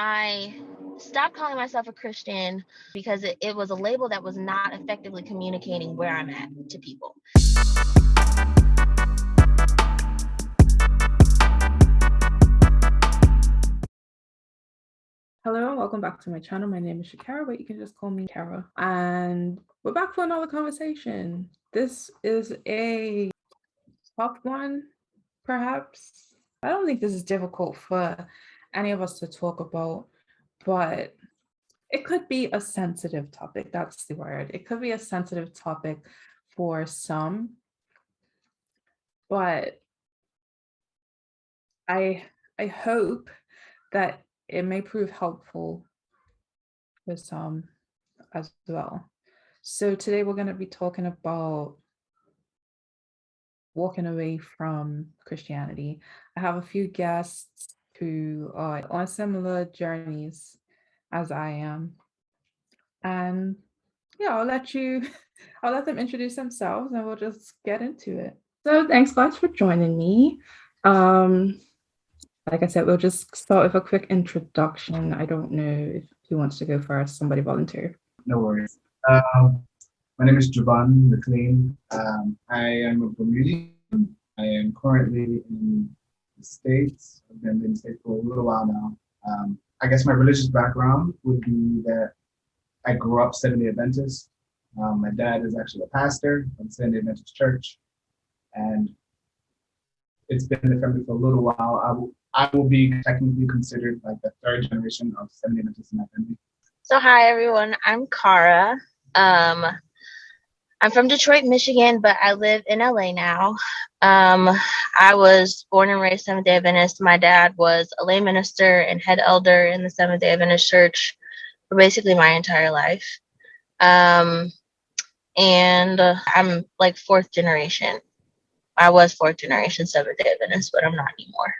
I stopped calling myself a Christian because it was a label that was not effectively communicating where I'm at to people. Hello, welcome back to my channel. My name is Shakara, but you can just call me Kara. And we're back for another conversation. This is a tough one, perhaps. I don't think this is difficult for any of us to talk about, but it could be a sensitive topic. That's the word. It could be a sensitive topic for some, but I hope that it may prove helpful for some as well. So today we're going to be talking about walking away from Christianity. I have a few guests who are on similar journeys as I am. And yeah, I'll let them introduce themselves and we'll just get into it. So thanks guys for joining me. Like I said, we'll just start with a quick introduction. I don't know if who wants to go first. Somebody volunteer. No worries. My name is Jovan Mclean. I am a Bermudian. I am currently in the States. I've been in the States for a little while now. I guess my religious background would be that I grew up Seventh-day Adventist. My dad is actually a pastor of the Seventh-day Adventist Church, and it's been in the family for a little while. I will be technically considered like the third generation of Seventh-day Adventists in my family. So hi everyone, I'm Kara. I'm from Detroit, Michigan, but I live in LA now. I was born and raised Seventh-day Adventist. My dad was a lay minister and head elder in the Seventh-day Adventist Church for basically my entire life. And I'm like fourth generation. I was fourth generation Seventh-day Adventist, but I'm not anymore.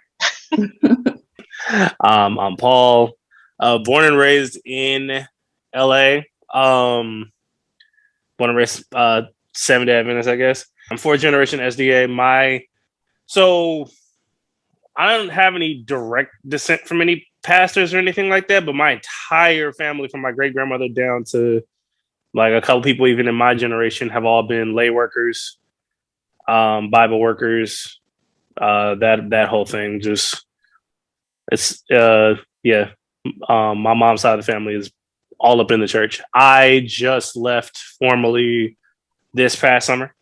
I'm Paul, born and raised in LA. Born and raised Seventh-day Adventist, I guess. I'm fourth generation SDA. So I don't have any direct descent from any pastors or anything like that, but my entire family, from my great grandmother down to like a couple people even in my generation, have all been lay workers, Bible workers, that whole thing. Just it's yeah. My mom's side of the family is all up in the church. I just left formally this past summer.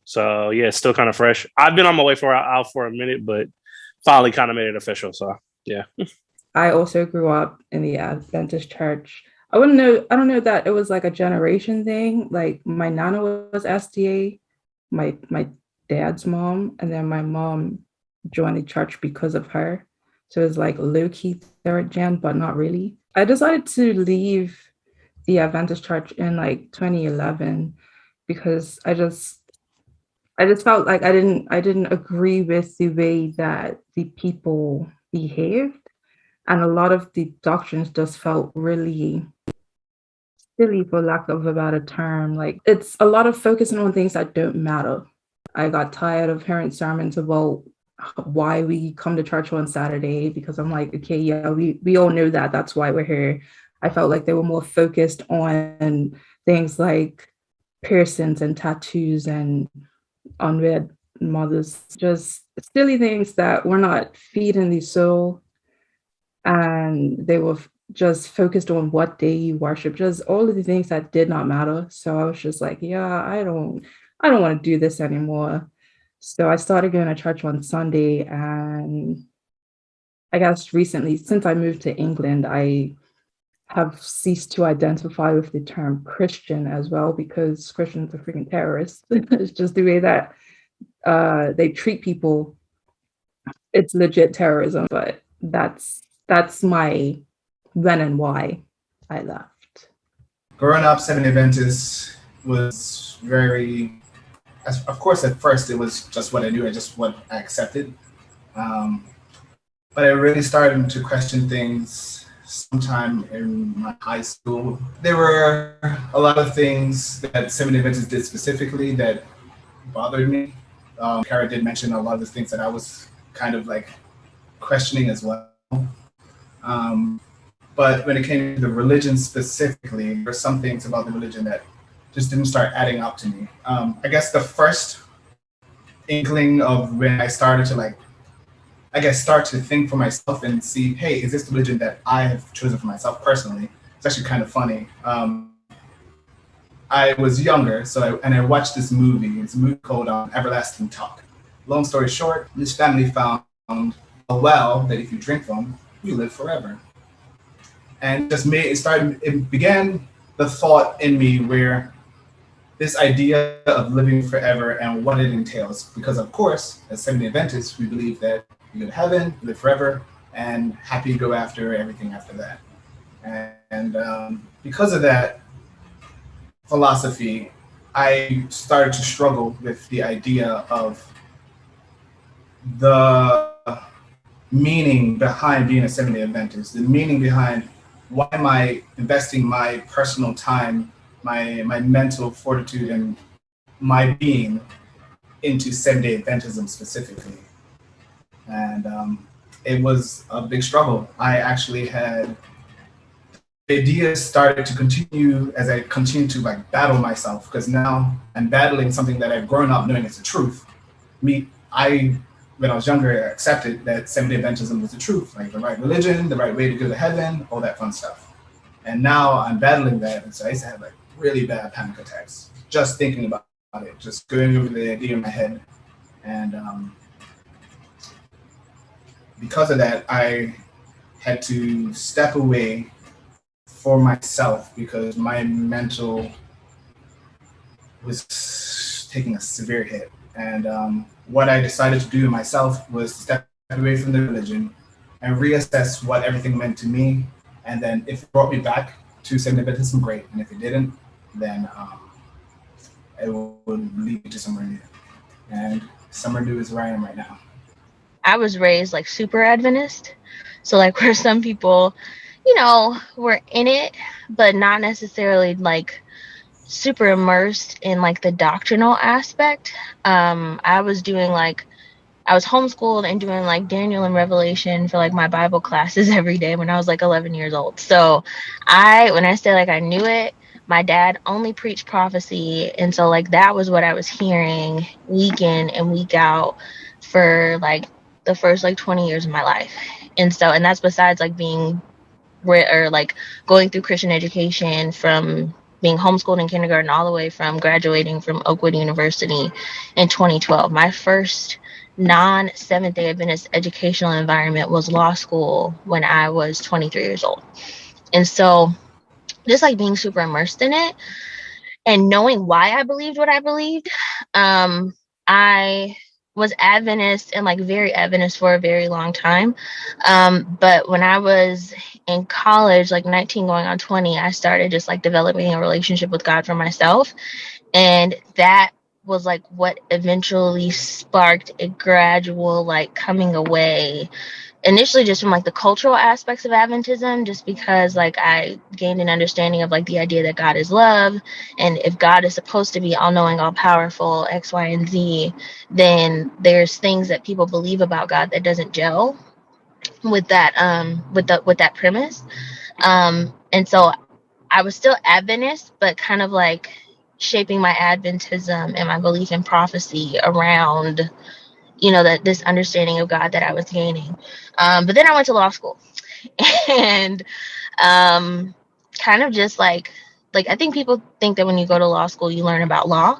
So yeah, it's still kind of fresh. I've been on my way out for a minute, but finally kind of made it official. So yeah. I also grew up in the Adventist church. I don't know that it was like a generation thing. Like my nana was SDA, my dad's mom, and then my mom joined the church because of her. So it was like low-key third gen, but not really. I decided to leave the Adventist church in like 2011 because I just felt like I didn't agree with the way that the people behaved. And a lot of the doctrines just felt really silly, for lack of a better term. Like it's a lot of focusing on things that don't matter. I got tired of hearing sermons about why we come to church on Saturday, because I'm like, okay, yeah, we all know that. That's why we're here. I felt like they were more focused on things like piercings and tattoos and unwed mothers, just silly things that were not feeding the soul. And they were just focused on what day you worship, just all of the things that did not matter. So I was just like, yeah, I don't want to do this anymore. So I started going to church on Sunday, and I guess recently, since I moved to England, I have ceased to identify with the term Christian as well, because Christians are freaking terrorists. It's just the way that they treat people. It's legit terrorism, but that's my when and why I left. Growing up Seventh-day Adventist was very, of course, at first it was just what I knew, just what I accepted. But I really started to question things sometime in my high school. There were a lot of things that Seventh-day Adventists did specifically that bothered me. Kara did mention a lot of the things that I was kind of like questioning as well. But when it came to the religion specifically, there were some things about the religion that just didn't start adding up to me. I guess the first inkling of when I started to start to think for myself and see, hey, is this the religion that I have chosen for myself personally? It's actually kind of funny. I was younger, and I watched this movie. It's a movie called Everlasting Talk. Long story short, this family found a well that if you drink from, you live forever. And it began the thought in me where this idea of living forever and what it entails. Because of course, as Seventh-day Adventists, we believe that you go to heaven, you live forever, and happy go after everything after that. And because of that philosophy, I started to struggle with the idea of the meaning behind being a Seventh-day Adventist, the meaning behind why am I investing my personal time, my mental fortitude, and my being into Seventh-day Adventism specifically. And it was a big struggle. I actually had ideas started to continue as I continued to battle myself, because now I'm battling something that I've grown up knowing is the truth. When I was younger, I accepted that Seventh-day Adventism was the truth, like the right religion, the right way to go to heaven, all that fun stuff. And now I'm battling that, and so I used to have really bad panic attacks just thinking about it, just going over the idea in my head. And because of that, I had to step away for myself because my mental was taking a severe hit. And what I decided to do myself was step away from the religion and reassess what everything meant to me. And then if it brought me back to Seventh-day Adventism, great. And if it didn't, then it would lead me to somewhere new. And somewhere new is where I am right now. I was raised super Adventist. So where some people, were in it, but not necessarily super immersed in the doctrinal aspect. I was doing I was homeschooled and doing Daniel and Revelation for my Bible classes every day when I was 11 years old. So when I say I knew it, my dad only preached prophecy. And so that was what I was hearing week in and week out for the first 20 years of my life. And that's besides being going through Christian education, from being homeschooled in kindergarten all the way from graduating from Oakwood University in 2012. My first non-Seventh-day Adventist educational environment was law school when I was 23 years old. And so just being super immersed in it and knowing why I believed what I believed, I was Adventist and very Adventist for a very long time. But when I was in college, 19 going on 20, I started just developing a relationship with God for myself. And that was what eventually sparked a gradual coming away, initially just from the cultural aspects of Adventism, just because I gained an understanding of the idea that God is love, and if God is supposed to be all-knowing, all-powerful, X, Y, and Z, then there's things that people believe about God that doesn't gel with that with that premise. And so I was still Adventist, but kind of shaping my Adventism and my belief in prophecy around that this understanding of God that I was gaining. But then I went to law school and kind of just I think people think that when you go to law school, you learn about law.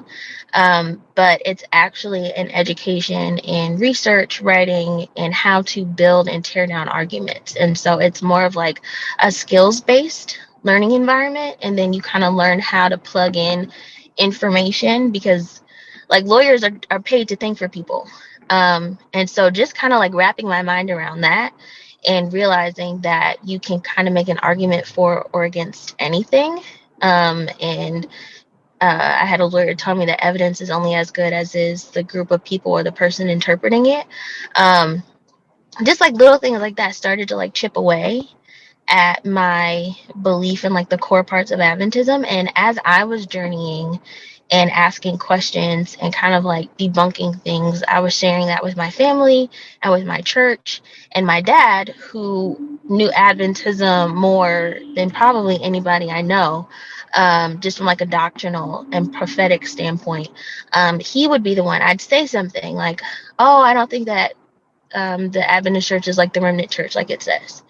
But it's actually an education in research, writing, and how to build and tear down arguments. And so it's more of a skills-based learning environment. And then you kind of learn how to plug in information, because lawyers are paid to think for people. And so just kind of wrapping my mind around that and realizing that you can kind of make an argument for or against anything. And I had a lawyer tell me that evidence is only as good as is the group of people or the person interpreting it. Just little things like that started to chip away at my belief in the core parts of Adventism. And as I was journeying and asking questions and kind of like debunking things. I was sharing that with my family and with my church, and my dad, who knew Adventism more than probably anybody I know, just from like a doctrinal and prophetic standpoint. He would be the one. I'd say something like, oh, I don't think that the Adventist church is like the remnant church, like it says.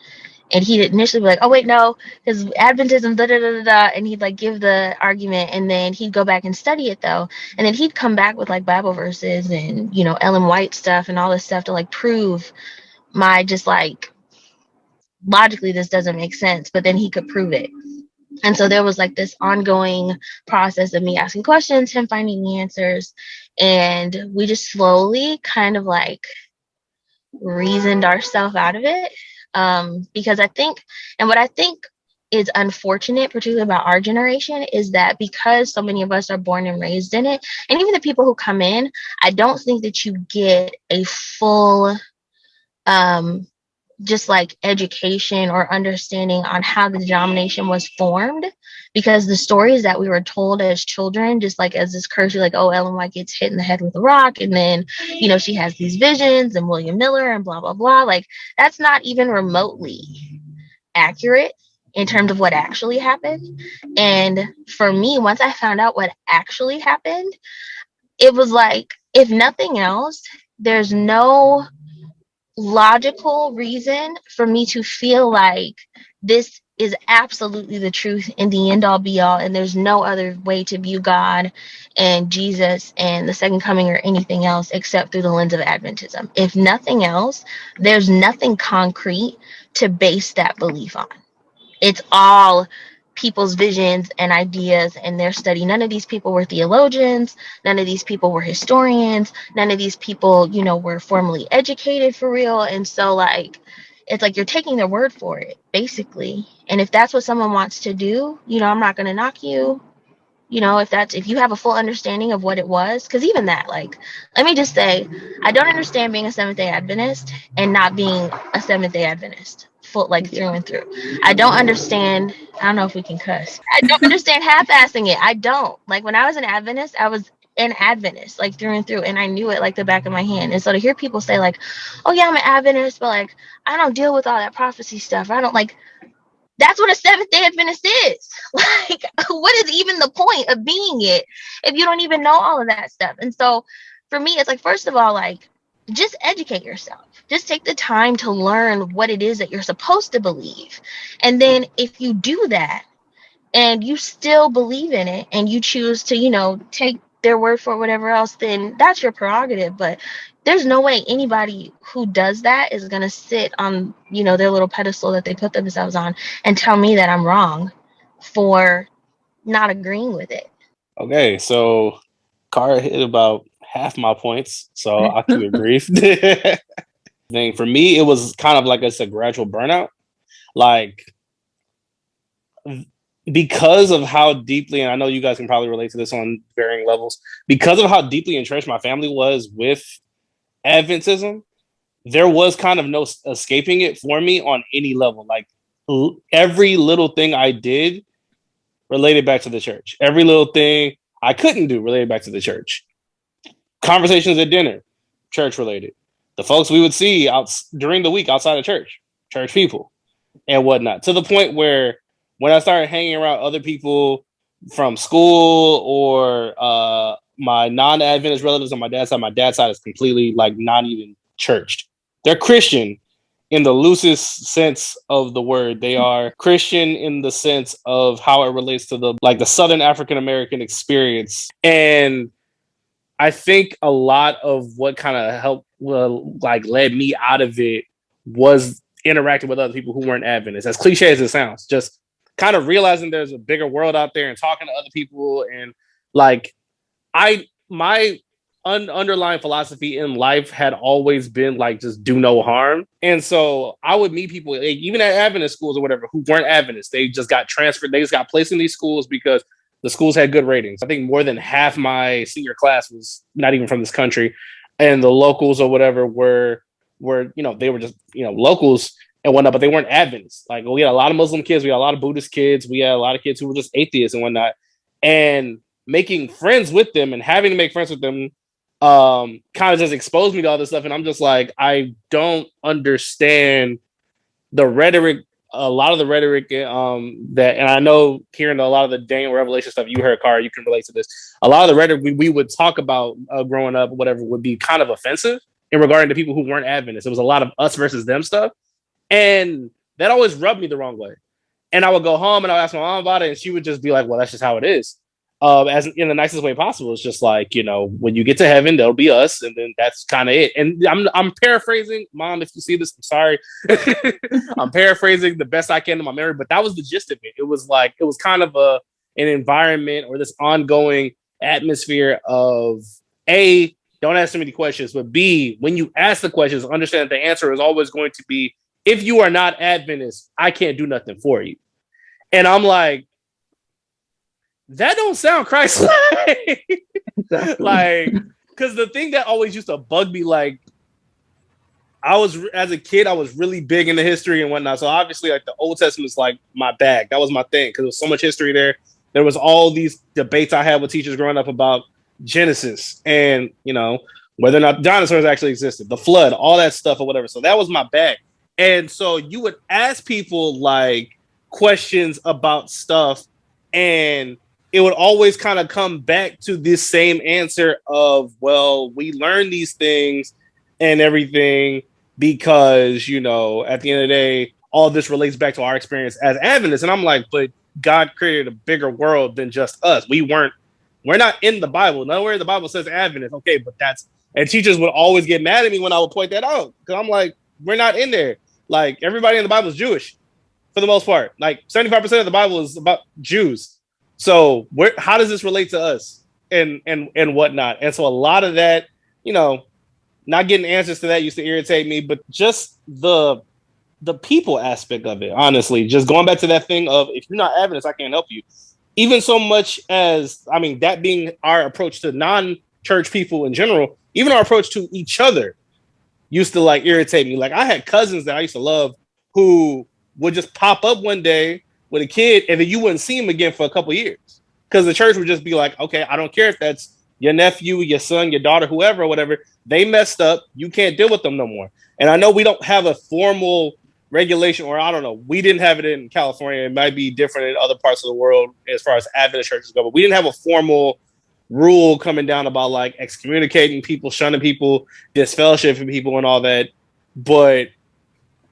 And he'd initially be like, oh, wait, no, because Adventism, da da da da da. And he'd like give the argument, and then he'd go back and study it, though. And then he'd come back with like Bible verses and, you know, Ellen White stuff and all this stuff to like prove my just like logically this doesn't make sense. But then he could prove it. And so there was like this ongoing process of me asking questions, him finding the answers. And we just slowly kind of like reasoned ourselves out of it. Because I think, and what I think is unfortunate, particularly about our generation, is that because so many of us are born and raised in it, and even the people who come in, I don't think that you get a full just like education or understanding on how the denomination was formed, because the stories that we were told as children, just like as this cursory, like, oh, Ellen White gets hit in the head with a rock, and then, you know, she has these visions, and William Miller and blah blah blah, like that's not even remotely accurate in terms of what actually happened. And for me, once I found out what actually happened, it was like, if nothing else, there's no logical reason for me to feel like this is absolutely the truth and the end all be all, and there's no other way to view God and Jesus and the second coming or anything else except through the lens of Adventism. If nothing else, there's nothing concrete to base that belief on. It's all people's visions and ideas and their study. None of these people were theologians. None of these people were historians. None of these people, you know, were formally educated for real. And so, like, it's like you're taking their word for it, basically. And if that's what someone wants to do, you know, I'm not going to knock you. You know, if you have a full understanding of what it was, because even that, like, let me just say, I don't understand being a Seventh-day Adventist and not being a Seventh-day Adventist, full, like, through and through. I don't understand. I don't know if we can cuss. I don't understand half-assing it. I don't. Like, when I was an Adventist, I was an Adventist, like, through and through, and I knew it like the back of my hand. And so to hear people say, like, oh yeah, I'm an Adventist, but like I don't deal with all that prophecy stuff. I don't, like, that's what a Seventh-day Adventist is. Like, what is even the point of being it if you don't even know all of that stuff? And so for me, it's like, first of all, like, just educate yourself. Just take the time to learn what it is that you're supposed to believe. And then if you do that and you still believe in it and you choose to, you know, take their word for whatever else, then that's your prerogative. But there's no way anybody who does that is going to sit on, you know, their little pedestal that they put themselves on and tell me that I'm wrong for not agreeing with it. Okay, so Cara hit about half my points, so I'll keep it brief. Thing for me, it was kind of like a gradual burnout. Like, because of how deeply, and I know you guys can probably relate to this on varying levels, because of how deeply entrenched my family was with Adventism, there was kind of no escaping it for me on any level. Like, every little thing I did related back to the church. Every little thing I couldn't do related back to the church. Conversations at dinner, church related. The folks we would see out during the week outside of church people and whatnot. To the point where when I started hanging around other people from school or my non-Adventist relatives on my dad's side is completely like not even churched. They're Christian in the loosest sense of the word. They are Christian in the sense of how it relates to the Southern African American experience. And I think a lot of what kind of helped, led me out of it was interacting with other people who weren't Adventists. As cliche as it sounds, just kind of realizing there's a bigger world out there and talking to other people. And like, my underlying philosophy in life had always been like, just do no harm. And so I would meet people, even at Adventist schools or whatever, who weren't Adventists. They just got transferred. They just got placed in these schools because the schools had good ratings. I think more than half my senior class was not even from this country. And the locals or whatever were, they were just, locals and whatnot, but they weren't Adventists. Like, we had a lot of Muslim kids. We had a lot of Buddhist kids. We had a lot of kids who were just atheists and whatnot. And making friends with them and having to make friends with them kind of just exposed me to all this stuff. And I'm just like, I don't understand the rhetoric, a lot of the rhetoric that, and I know hearing a lot of the Daniel Revelation stuff you heard, Cara, you can relate to this. A lot of the rhetoric we would talk about growing up, whatever, would be kind of offensive in regarding to people who weren't Adventists. It was a lot of us versus them stuff. And that always rubbed me the wrong way. And I would go home and I would ask my mom about it, and she would just be like, well, that's just how it is. As in the nicest way possible. It's just like, you know, when you get to heaven, there'll be us, and then that's kind of it. And I'm paraphrasing, Mom, if you see this, I'm sorry. I'm paraphrasing the best I can in my memory, but that was the gist of it. It was like, it was kind of an environment or this ongoing atmosphere of A, don't ask so many questions, but B, when you ask the questions, understand that the answer is always going to be, if you are not Adventist, I can't do nothing for you. And I'm like, that don't sound Christ-like. Exactly. Like, because the thing that always used to bug me, like, as a kid, I was really big into history and whatnot. So obviously, like, the Old Testament is like my bag. That was my thing because there was so much history there. There was all these debates I had with teachers growing up about Genesis and, you know, whether or not dinosaurs actually existed, the flood, all that stuff or whatever. So that was my bag. And so you would ask people like questions about stuff, and it would always kind of come back to this same answer of, well, we learn these things and everything because, you know, at the end of the day, all this relates back to our experience as Adventists. And I'm like, but God created a bigger world than just us. We're not in the Bible. Nowhere in the Bible says Adventist. Okay, but and teachers would always get mad at me when I would point that out because I'm like, we're not in there. Like, everybody in the Bible is Jewish for the most part. Like 75% of the Bible is about Jews. So how does this relate to us and whatnot? And so a lot of that, you know, not getting answers to that used to irritate me, but just the people aspect of it, honestly, just going back to that thing of, if you're not Adventist, I can't help you. Even so much as, I mean, that being our approach to non-church people in general, even our approach to each other used to like irritate me. Like, I had cousins that I used to love who would just pop up one day with a kid and then you wouldn't see him again for a couple of years because the church would just be like, okay, I don't care if that's your nephew, your son, your daughter, whoever, or whatever, they messed up. You can't deal with them no more. And I know we don't have a formal regulation, or I don't know, we didn't have it in California. It might be different in other parts of the world as far as Adventist churches go, but we didn't have a formal rule coming down about like excommunicating people, shunning people, disfellowshipping people and all that. But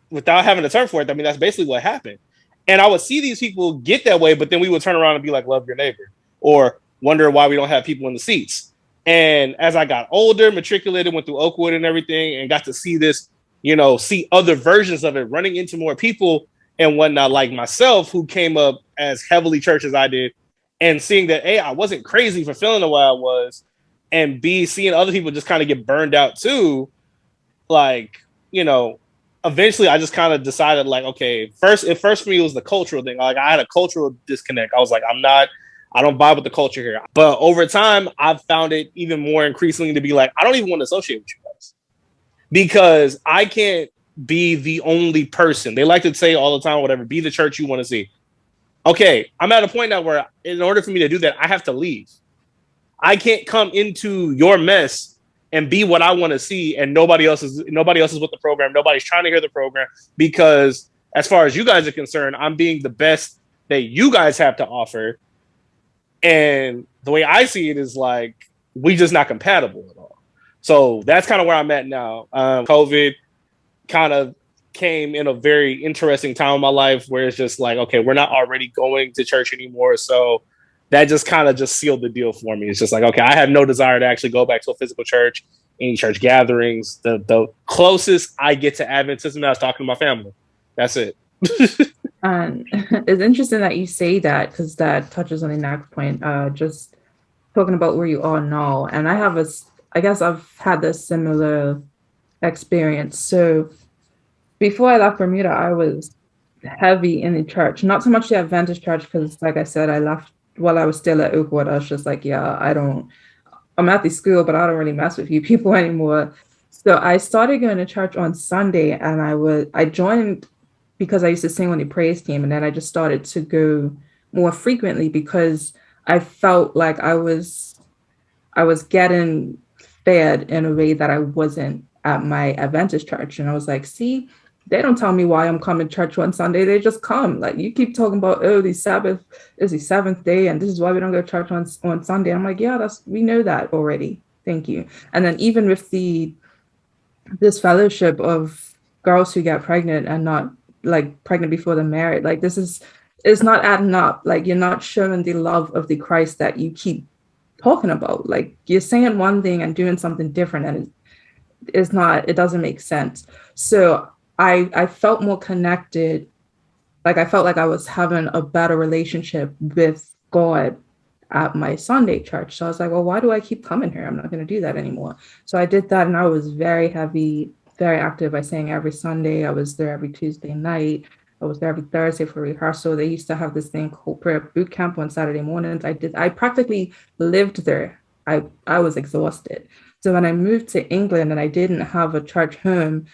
without having a term for it, I mean, that's basically what happened. And I would see these people get that way, but then we would turn around and be like, love your neighbor, or wonder why we don't have people in the seats. And as I got older, matriculated, went through Oakwood and everything, and got to see this, you know, see other versions of it, running into more people and whatnot, like myself, who came up as heavily church as I did, and seeing that, A, I wasn't crazy for feeling the way I was, and B, seeing other people just kind of get burned out too, like, you know, eventually I just kind of decided, like, okay, first for me, it was the cultural thing. Like, I had a cultural disconnect. I was like, I don't vibe with the culture here. But over time, I've found it even more increasingly to be like, I don't even want to associate with you guys because I can't be the only person. They like to say all the time, whatever, be the church you want to see. Okay, I'm at a point now where in order for me to do that, I have to leave. I can't come into your mess and be what I want to see, and nobody else is with the program. Nobody's trying to hear the program because as far as you guys are concerned, I'm being the best that you guys have to offer. And the way I see it is like, we just not compatible at all. So that's kind of where I'm at now. COVID kind of came in a very interesting time in my life where it's just like, okay, we're not already going to church anymore. So that just kind of just sealed the deal for me. It's just like, okay, I have no desire to actually go back to a physical church, any church gatherings. The closest I get to Adventism now is talking to my family. That's it. It's interesting that you say that because that touches on the next point. Just talking about where you are now, and I guess I've had this similar experience. So before I left Bermuda, I was heavy in the church, not so much the Adventist church, because like I said, I left while I was still at Oakwood. I was just like, yeah, I'm at the school, but I don't really mess with you people anymore. So I started going to church on Sunday, and I joined because I used to sing on the praise team, and then I just started to go more frequently because I felt like I was getting fed in a way that I wasn't at my Adventist church. And I was like, see, they don't tell me why I'm coming to church on Sunday. They just come. Like, you keep talking about, oh, the Sabbath is the seventh day, and this is why we don't go to church on Sunday. I'm like, yeah, we know that already. Thank you. And then even with this fellowship of girls who get pregnant and not like pregnant before they're married, like it's not adding up. Like, you're not showing the love of the Christ that you keep talking about. Like, you're saying one thing and doing something different, and it doesn't make sense. So I felt more connected. Like, I felt like I was having a better relationship with God at my Sunday church. So I was like, well, why do I keep coming here? I'm not going to do that anymore. So I did that, and I was very heavy, very active. I sang every Sunday. I was there every Tuesday night. I was there every Thursday for rehearsal. They used to have this thing called prayer boot camp on Saturday mornings. I practically lived there. I was exhausted. So when I moved to England and I didn't have a church home,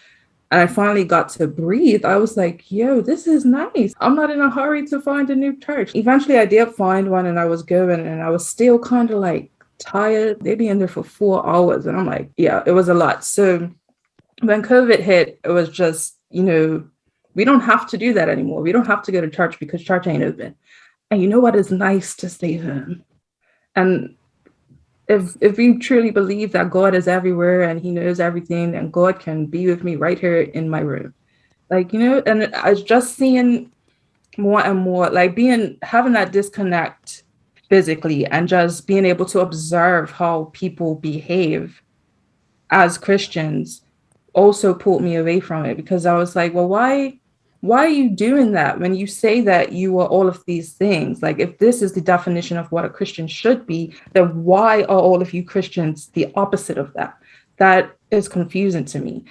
and I finally got to breathe, I was like, yo, this is nice. I'm not in a hurry to find a new church. Eventually I did find one, and I was going, and I was still kind of like tired. They'd be in there for 4 hours. And I'm like, yeah, it was a lot. So when COVID hit, it was just, we don't have to do that anymore. We don't have to go to church because church ain't open. And you know what? It's nice to stay home. And if we truly believe that God is everywhere and he knows everything, and God can be with me right here in my room, like, and I was just seeing more and more, like having that disconnect physically, and just being able to observe how people behave as Christians also pulled me away from it, because I was like, well, why are you doing that when you say that you are all of these things? Like, if this is the definition of what a Christian should be, then why are all of you Christians the opposite of that? That is confusing to me.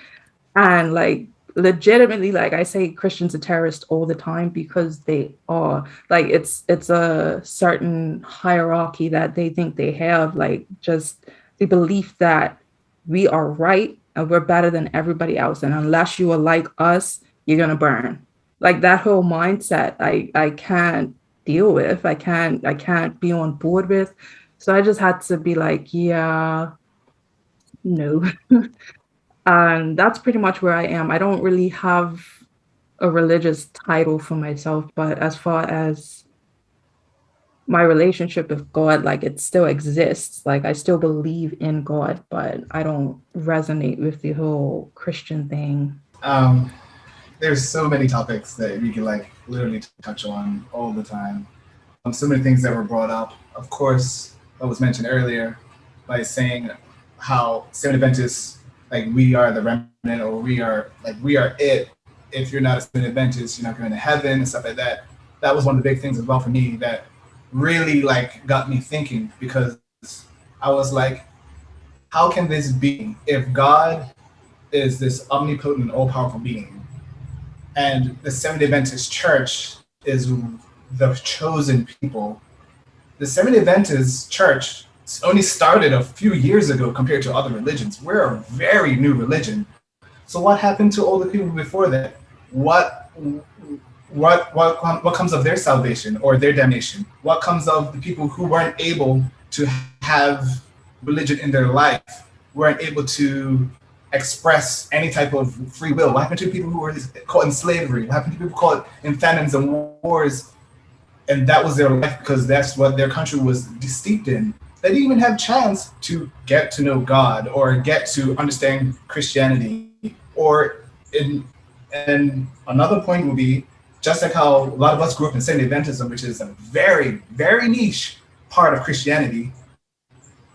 And like, legitimately, like, I say Christians are terrorists all the time, because they are. Like, it's a certain hierarchy that they think they have, like just the belief that we are right and we're better than everybody else, and unless you are like us, you're gonna burn. Like, that whole mindset, I can't deal with. I can't be on board with. So I just had to be like, yeah, no. And that's pretty much where I am. I don't really have a religious title for myself, but as far as my relationship with God, like, it still exists. Like, I still believe in God, but I don't resonate with the whole Christian thing. There's so many topics that we could like literally touch on all the time. So many things that were brought up. Of course, what was mentioned earlier by saying how Seventh-day Adventists, like, we are the remnant, or we are it. If you're not a Seventh-day Adventist, you're not going to heaven and stuff like that. That was one of the big things as well for me that really like got me thinking, because I was like, how can this be if God is this omnipotent, all-powerful being, and the Seventh-day Adventist Church is the chosen people? The Seventh-day Adventist Church only started a few years ago compared to other religions. We're a very new religion. So what happened to all the people before that? What comes of their salvation or their damnation? What comes of the people who weren't able to have religion in their life, weren't able to express any type of free will? What happened to people who were caught in slavery? What happened to people caught in famines and wars? And that was their life because that's what their country was steeped in. They didn't even have a chance to get to know God or get to understand Christianity. And another point would be, just like how a lot of us grew up in Seventh-day Adventism, which is a very, very niche part of Christianity.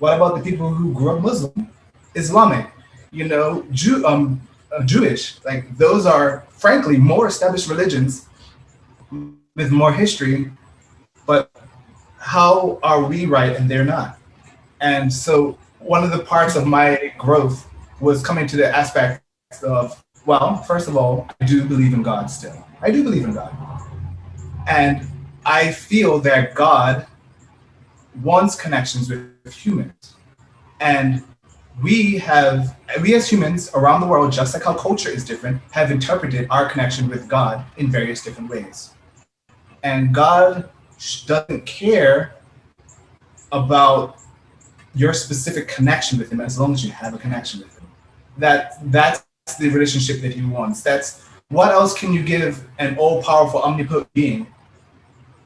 What about the people who grew up Muslim, Islamic, Jewish? Like, those are, frankly, more established religions with more history, but how are we right and they're not? And so one of the parts of my growth was coming to the aspect of, well, first of all, I do believe in God still. I do believe in God. And I feel that God wants connections with humans. And we as humans around the world, just like how culture is different, have interpreted our connection with God in various different ways. And God doesn't care about your specific connection with him, as long as you have a connection with him. That's the relationship that he wants. That's what else can you give an all-powerful, omnipotent being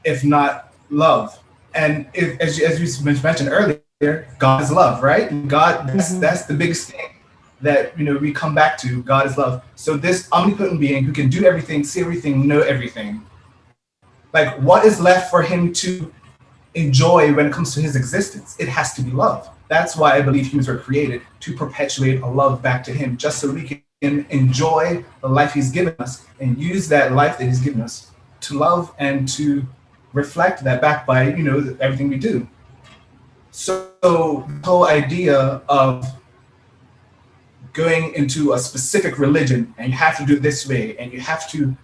if not love? And if, as you mentioned earlier, God is love, right? God, that's the biggest thing that we come back to. God is love. So this omnipotent being who can do everything, see everything, know everything, like what is left for him to enjoy when it comes to his existence? It has to be love. That's why I believe humans were created, to perpetuate a love back to him, just so we can enjoy the life he's given us and use that life that he's given us to love and to reflect that back by everything we do. So the whole idea of going into a specific religion and you have to do it this way and you have to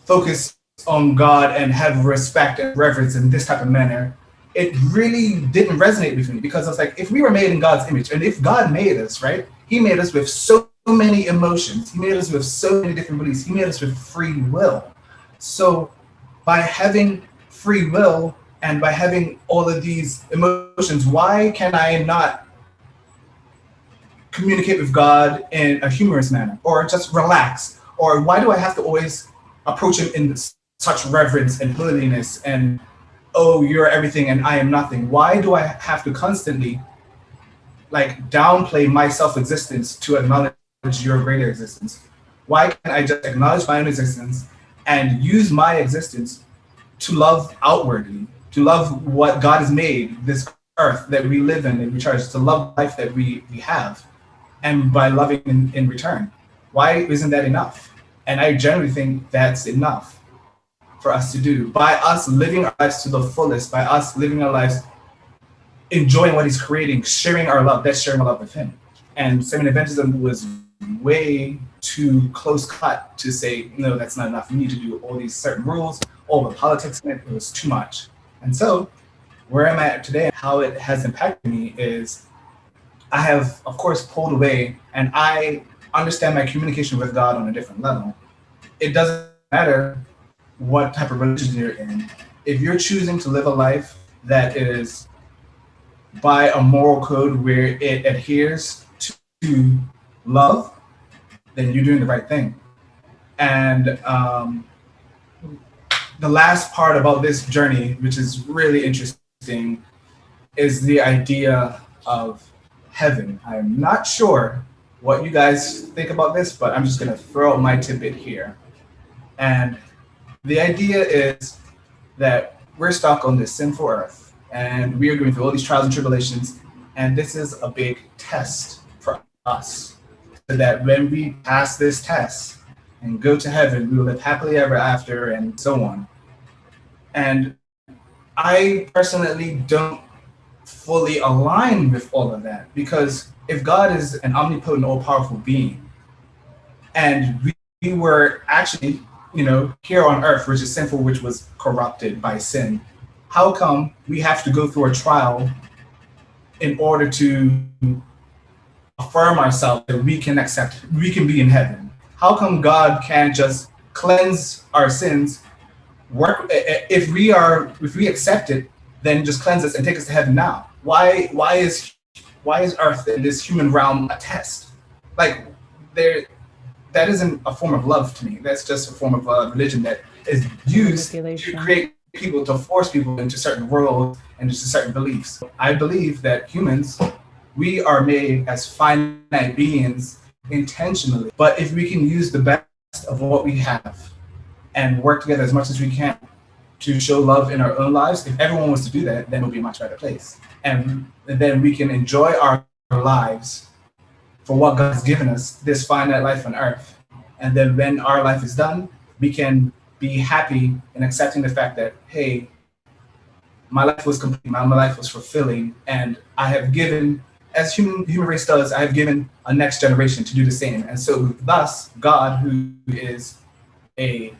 focus on God and have respect and reverence in this type of manner, it really didn't resonate with me, because I was like, if we were made in God's image, and if God made us, right, he made us with so many emotions, he made us with so many different beliefs, he made us with free will. So by having free will and by having all of these emotions, why can I not communicate with God in a humorous manner, or just relax? Or why do I have to always approach him in such reverence and holiness and, oh, you're everything and I am nothing? Why do I have to constantly like downplay my self-existence to acknowledge your greater existence? Why can't I just acknowledge my own existence and use my existence to love outwardly, to love what God has made, this earth that we live in and we charge, to love life that we have, and by loving in return? Why isn't that enough? And I generally think that's enough for us to do. By us living our lives to the fullest, by us living our lives enjoying what he's creating, sharing our love, that's sharing our love with him. And Seventh-day Adventism was way too close cut to say, no, that's not enough. You need to do all these certain rules, all the politics in it. It was too much. And so where I'm at today and how it has impacted me is I have, of course, pulled away, and I understand my communication with God on a different level. It doesn't matter what type of religion you're in. If you're choosing to live a life that is by a moral code where it adheres to love, then you're doing the right thing. And the last part about this journey, which is really interesting, is the idea of heaven. I'm not sure what you guys think about this, but I'm just going to throw out my tidbit here. And the idea is that we're stuck on this sinful earth, and we are going through all these trials and tribulations, and this is a big test for us, so that when we pass this test and go to heaven, we will live happily ever after, and so on. And I personally don't fully align with all of that, because if God is an omnipotent, all-powerful being, and we were actually, here on earth, which is sinful, which was corrupted by sin, how come we have to go through a trial in order to affirm ourselves that we can be in heaven? How come God can't just cleanse our sins, if we accept it, then just cleanse us and take us to heaven now? Why is earth in this human realm a test? Like, that isn't a form of love to me. That's just a form of religion that is used to create people, to force people into certain roles and into certain beliefs. I believe that humans, we are made as finite beings intentionally. But if we can use the best of what we have and work together as much as we can to show love in our own lives, if everyone was to do that, then it'll be a much better place. And then we can enjoy our lives for what God has given us, this finite life on earth. And then when our life is done, we can be happy in accepting the fact that, hey, my life was complete, my life was fulfilling, and I have given, as human race does, I have given a next generation to do the same. And so thus, God, who is a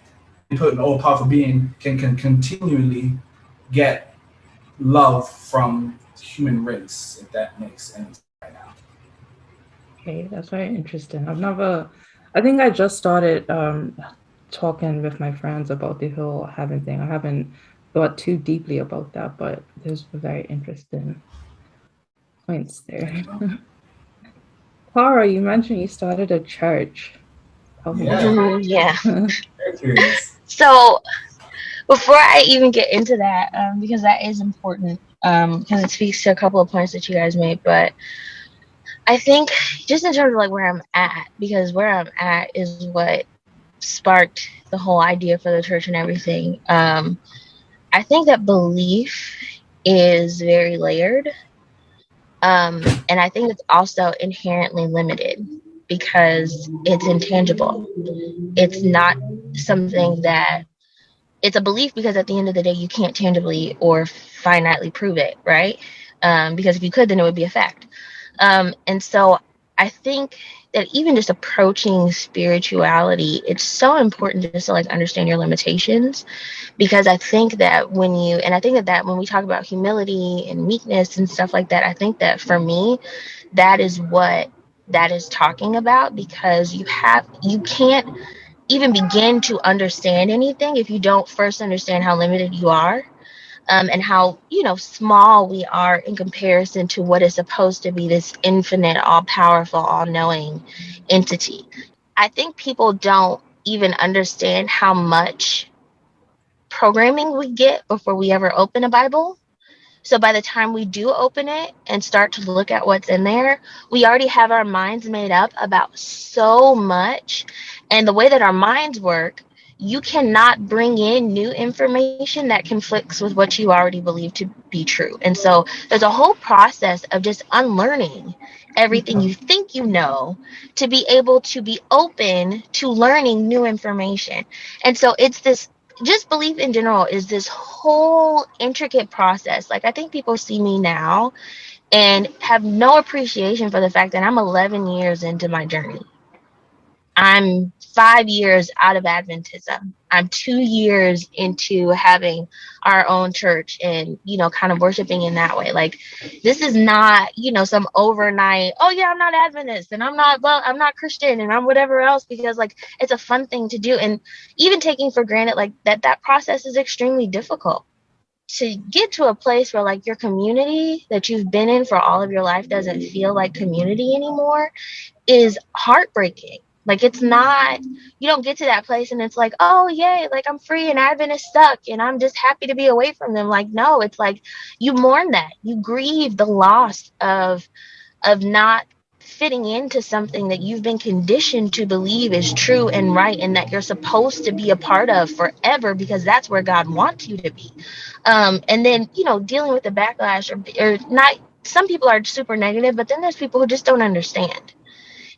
potent, all-powerful being, can continually get love from the human race, if that makes sense right now. Okay, that's very interesting. I think I just started talking with my friends about the whole heaven thing. I haven't thought too deeply about that, but those were very interesting points there. Clara, you mentioned you started a church. Yeah, Yeah. very curious. So before I even get into that, because that is important, because it speaks to a couple of points that you guys made, but I think just in terms of like where I'm at, because where I'm at is what sparked the whole idea for the church and everything. I think that belief is very layered. And I think it's also inherently limited because it's intangible. It's not something that it's a belief because at the end of the day, you can't tangibly or finitely prove it, right? Because if you could, then it would be a fact. And so I think that even just approaching spirituality, it's so important just to like understand your limitations, because I think that when we talk about humility and meekness and stuff like that, I think that for me, that is what that is talking about, because you can't even begin to understand anything if you don't first understand how limited you are, and how small we are in comparison to what is supposed to be this infinite, all-powerful, all-knowing entity. I think people don't even understand how much programming we get before we ever open a Bible. So by the time we do open it and start to look at what's in there, we already have our minds made up about so much. And the way that our minds work, you cannot bring in new information that conflicts with what you already believe to be true. And so there's a whole process of just unlearning everything you think you know to be able to be open to learning new information. And so it's this, just belief in general is this whole intricate process. Like, I think people see me now and have no appreciation for the fact that I'm 11 years into my journey. I'm 5 years out of Adventism. I'm 2 years into having our own church and, kind of worshiping in that way. Like, this is not, some overnight, oh yeah, I'm not Adventist and I'm not Christian and I'm whatever else, because like, it's a fun thing to do. And even taking for granted like that process is extremely difficult. To get to a place where like your community that you've been in for all of your life doesn't feel like community anymore is heartbreaking. Like, it's not, you don't get to that place and it's like, oh yay, like I'm free and Adventists suck and I'm just happy to be away from them. Like, no, it's like you mourn that, you grieve the loss of not fitting into something that you've been conditioned to believe is true and right and that you're supposed to be a part of forever, because that's where God wants you to be. And then dealing with the backlash, or not. Some people are super negative, but then there's people who just don't understand.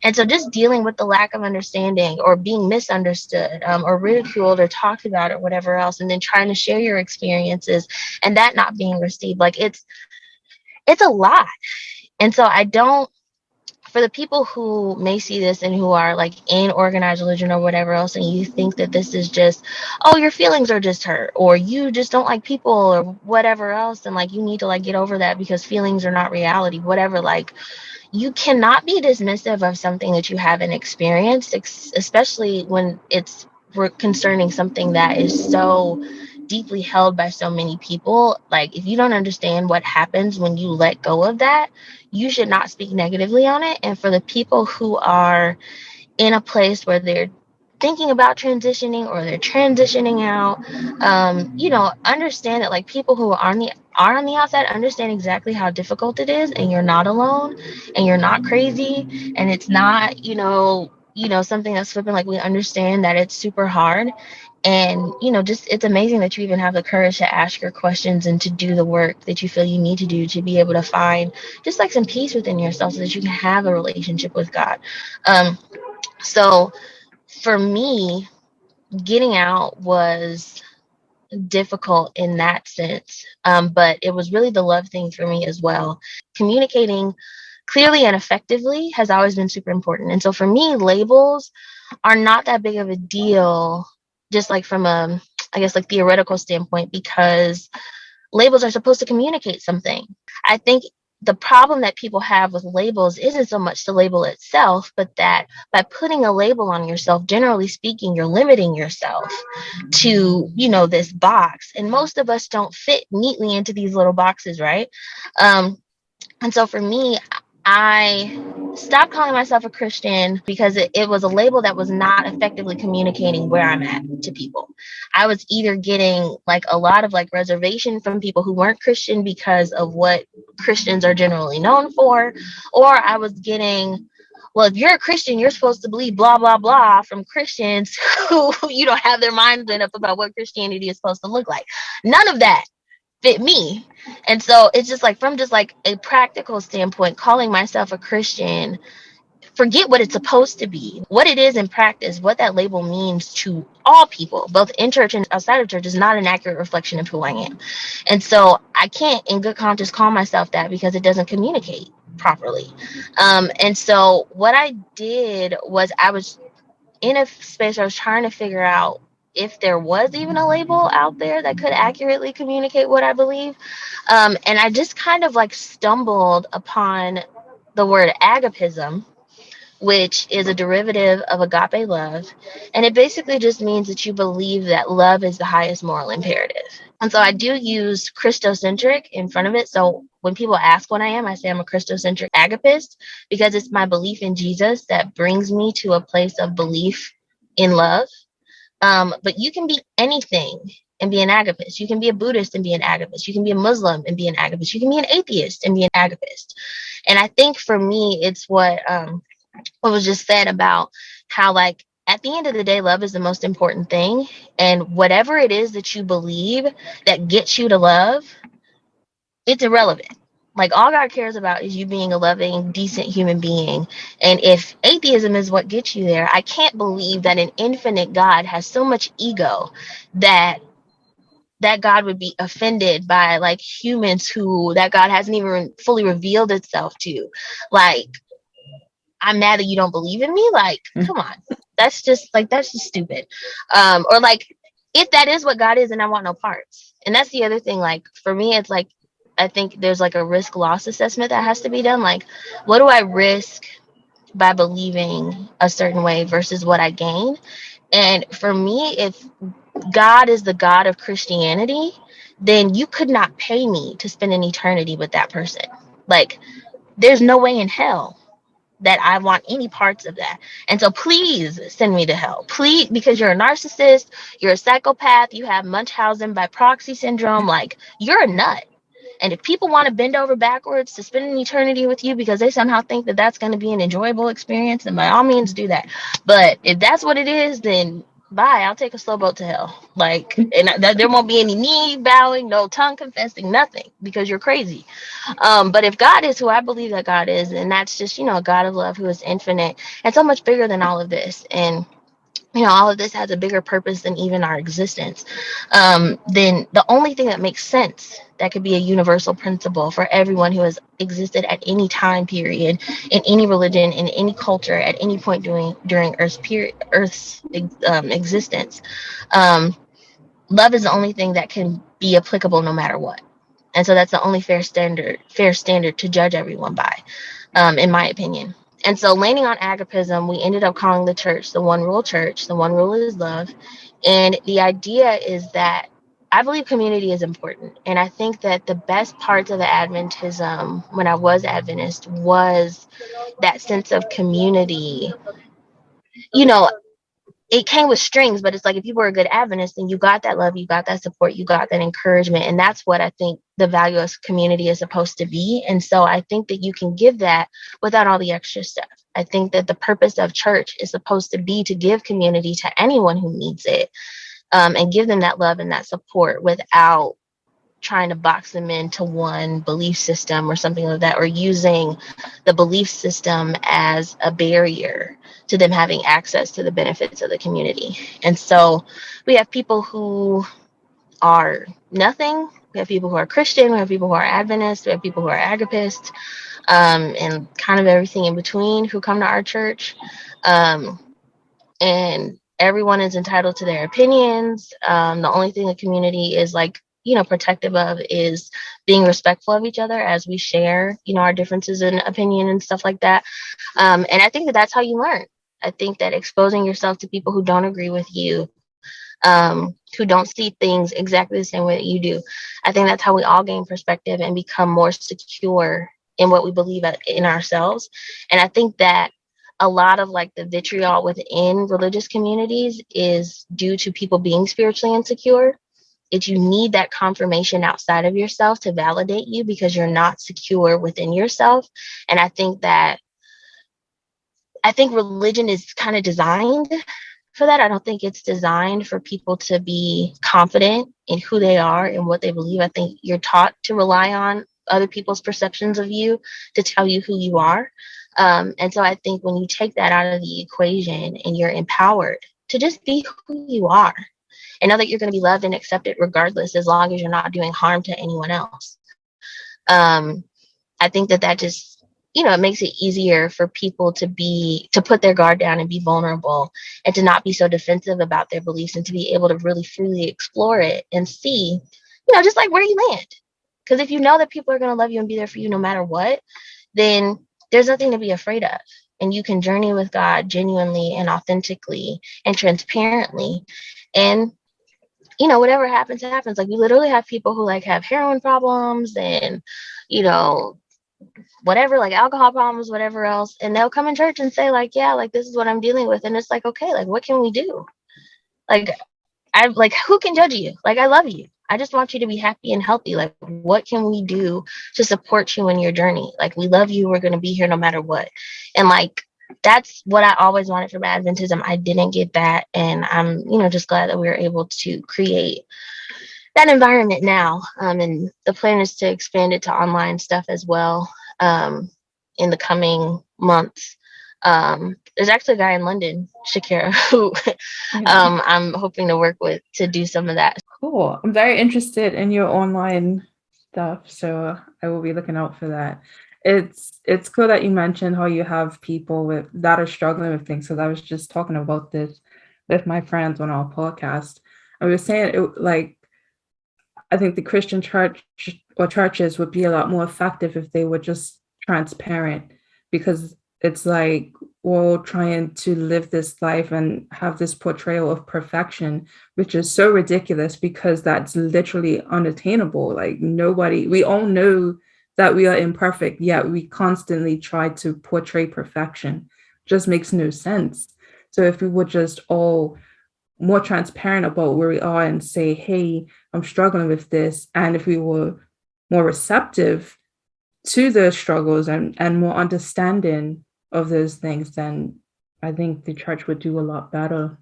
And so just dealing with the lack of understanding or being misunderstood, or ridiculed or talked about or whatever else, and then trying to share your experiences and that not being received, like it's a lot. And so I don't, for the people who may see this and who are like in organized religion or whatever else, and you think that this is just, oh, your feelings are just hurt, or you just don't like people or whatever else, and like you need to like get over that because feelings are not reality, whatever, like you cannot be dismissive of something that you haven't experienced, especially when it's concerning something that is so deeply held by so many people. Like, if you don't understand what happens when you let go of that, you should not speak negatively on it. And for the people who are in a place where they're thinking about transitioning or they're transitioning out, understand that like people who are on the outside understand exactly how difficult it is, and you're not alone, and you're not crazy, and it's not something that's flipping. Like, we understand that it's super hard, and just it's amazing that you even have the courage to ask your questions and to do the work that you feel you need to do to be able to find just like some peace within yourself so that you can have a relationship with God. So for me, getting out was difficult in that sense, but it was really the love thing for me as well. Communicating clearly and effectively has always been super important. And so for me, labels are not that big of a deal, just like from a, I guess, like theoretical standpoint, because labels are supposed to communicate something. I think the problem that people have with labels isn't so much the label itself, but that by putting a label on yourself, generally speaking, you're limiting yourself to, this box. And most of us don't fit neatly into these little boxes, right? And so for me, I stopped calling myself a Christian because it was a label that was not effectively communicating where I'm at to people. I was either getting like a lot of like reservation from people who weren't Christian because of what Christians are generally known for, or I was getting, well, if you're a Christian, you're supposed to believe blah, blah, blah from Christians who, have their minds made up about what Christianity is supposed to look like. None of that fit me. And so it's just like, from just like a practical standpoint, calling myself a Christian, forget what it's supposed to be. What it is in practice, what that label means to all people, both in church and outside of church, is not an accurate reflection of who I am. And so I can't in good conscience call myself that because it doesn't communicate properly. And so what I did was, I was in a space where I was trying to figure out if there was even a label out there that could accurately communicate what I believe. And I just kind of like stumbled upon the word agapism, which is a derivative of agape love. And it basically just means that you believe that love is the highest moral imperative. And so I do use Christocentric in front of it. So when people ask what I am, I say I'm a Christocentric agapist, because it's my belief in Jesus that brings me to a place of belief in love. But you can be anything and be an agapist. You can be a Buddhist and be an agapist. You can be a Muslim and be an agapist. You can be an atheist and be an agapist. And I think for me, it's what was just said about how, like, at the end of the day, love is the most important thing. And whatever it is that you believe that gets you to love, it's irrelevant. Like, all God cares about is you being a loving, decent human being. And if atheism is what gets you there, I can't believe that an infinite God has so much ego that God would be offended by like humans who that God hasn't even fully revealed itself to. Like, I'm mad that you don't believe in me. Like, come on. That's just stupid. Or like, if that is what God is, then I want no parts. And that's the other thing. Like, for me, it's like, I think there's like a risk loss assessment that has to be done. Like, what do I risk by believing a certain way versus what I gain? And for me, if God is the God of Christianity, then you could not pay me to spend an eternity with that person. Like, there's no way in hell that I want any parts of that. And so please send me to hell. Please, because you're a narcissist, you're a psychopath, you have Munchausen by proxy syndrome, like, you're a nut. And if people want to bend over backwards to spend an eternity with you because they somehow think that that's going to be an enjoyable experience, then by all means do that. But if that's what it is, then bye. I'll take a slow boat to hell. Like, and there won't be any knee bowing, no tongue confessing, nothing, because you're crazy. But if God is who I believe that God is, and that's just, a God of love who is infinite and so much bigger than all of this. And all of this has a bigger purpose than even our existence. Then the only thing that makes sense that could be a universal principle for everyone who has existed at any time period, in any religion, in any culture, at any point during Earth's existence. Love is the only thing that can be applicable no matter what. And so that's the only fair standard to judge everyone by, in my opinion. And so, landing on agapism, we ended up calling the church the one rule church. The one rule is love. And the idea is that I believe community is important. And I think that the best parts of the Adventism, when I was Adventist, was that sense of community. It came with strings, but it's like, if you were a good Adventist, then you got that love, you got that support, you got that encouragement. And that's what I think the value of community is supposed to be. And so I think that you can give that without all the extra stuff. I think that the purpose of church is supposed to be to give community to anyone who needs it, and give them that love and that support without trying to box them into one belief system or something like that, or using the belief system as a barrier to them having access to the benefits of the community. And so we have people who are nothing. We have people who are Christian. We have people who are Adventist. We have people who are agapists, and kind of everything in between who come to our church. And everyone is entitled to their opinions. The only thing the community is like, protective of is being respectful of each other as we share, our differences in opinion and stuff like that. And I think that that's how you learn. I think that exposing yourself to people who don't agree with you, who don't see things exactly the same way that you do, I think that's how we all gain perspective and become more secure in what we believe in ourselves. And I think that a lot of like the vitriol within religious communities is due to people being spiritually insecure. If you need that confirmation outside of yourself to validate you because you're not secure within yourself. And I think religion is kind of designed for that. I don't think it's designed for people to be confident in who they are and what they believe. I think you're taught to rely on other people's perceptions of you to tell you who you are. And so I think when you take that out of the equation and you're empowered to just be who you are and know that you're going to be loved and accepted regardless, as long as you're not doing harm to anyone else. I think that just, it makes it easier for people to put their guard down and be vulnerable and to not be so defensive about their beliefs and to be able to really freely explore it and see, just like where you land. Because if you know that people are going to love you and be there for you no matter what, then there's nothing to be afraid of. And you can journey with God genuinely and authentically and transparently. And, whatever happens, happens. Like we literally have people who like have heroin problems and, whatever, like alcohol problems, whatever else. And they'll come in church and say like, yeah, like this is what I'm dealing with. And it's like, okay, like what can we do? Like, who can judge you? Like, I love you. I just want you to be happy and healthy. Like, what can we do to support you in your journey? Like, we love you. We're going to be here no matter what. And like, that's what I always wanted from Adventism. I didn't get that. And I'm, just glad that we were able to create that environment now. And the plan is to expand it to online stuff as well in the coming months. There's actually a guy in London, Shakira, who I'm hoping to work with to do some of that. Cool. I'm very interested in your online stuff, so I will be looking out for that. It's cool that you mentioned how you have people that are struggling with things, because I was just talking about this with my friends on our podcast. I was saying I think the Christian church or churches would be a lot more effective if they were just transparent, because it's like we're trying to live this life and have this portrayal of perfection, which is so ridiculous because that's literally unattainable. Like we all know that we are imperfect, yet we constantly try to portray perfection. It just makes no sense. So if we were just all more transparent about where we are and say, hey, I'm struggling with this. And if we were more receptive to those struggles and more understanding of those things, then I think the church would do a lot better.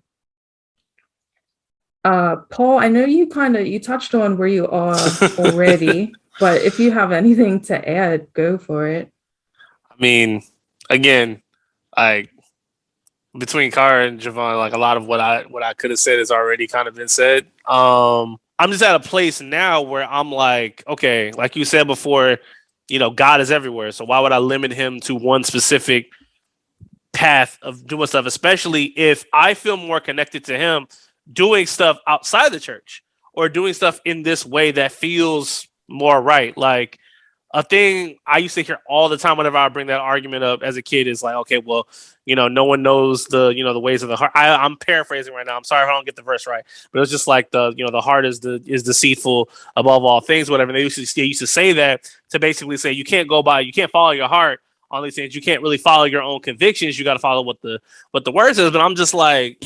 Paul, I know you touched on where you are already, but if you have anything to add, go for it. I mean, again, between Kara and Jovan, like a lot of what I could have said has already kind of been said. I'm just at a place now where I'm like, okay, like you said before, God is everywhere. So why would I limit him to one specific path of doing stuff, especially if I feel more connected to him doing stuff outside the church or doing stuff in this way that feels more right. Like a thing I used to hear all the time whenever I bring that argument up as a kid is like, okay, well, no one knows the ways of the heart. I'm paraphrasing right now. I'm sorry if I don't get the verse right, but it was just like the heart is deceitful above all things, whatever. And they used to say that to basically say you can't follow your heart on these things. You can't really follow your own convictions. You got to follow what the word says. But I'm just like,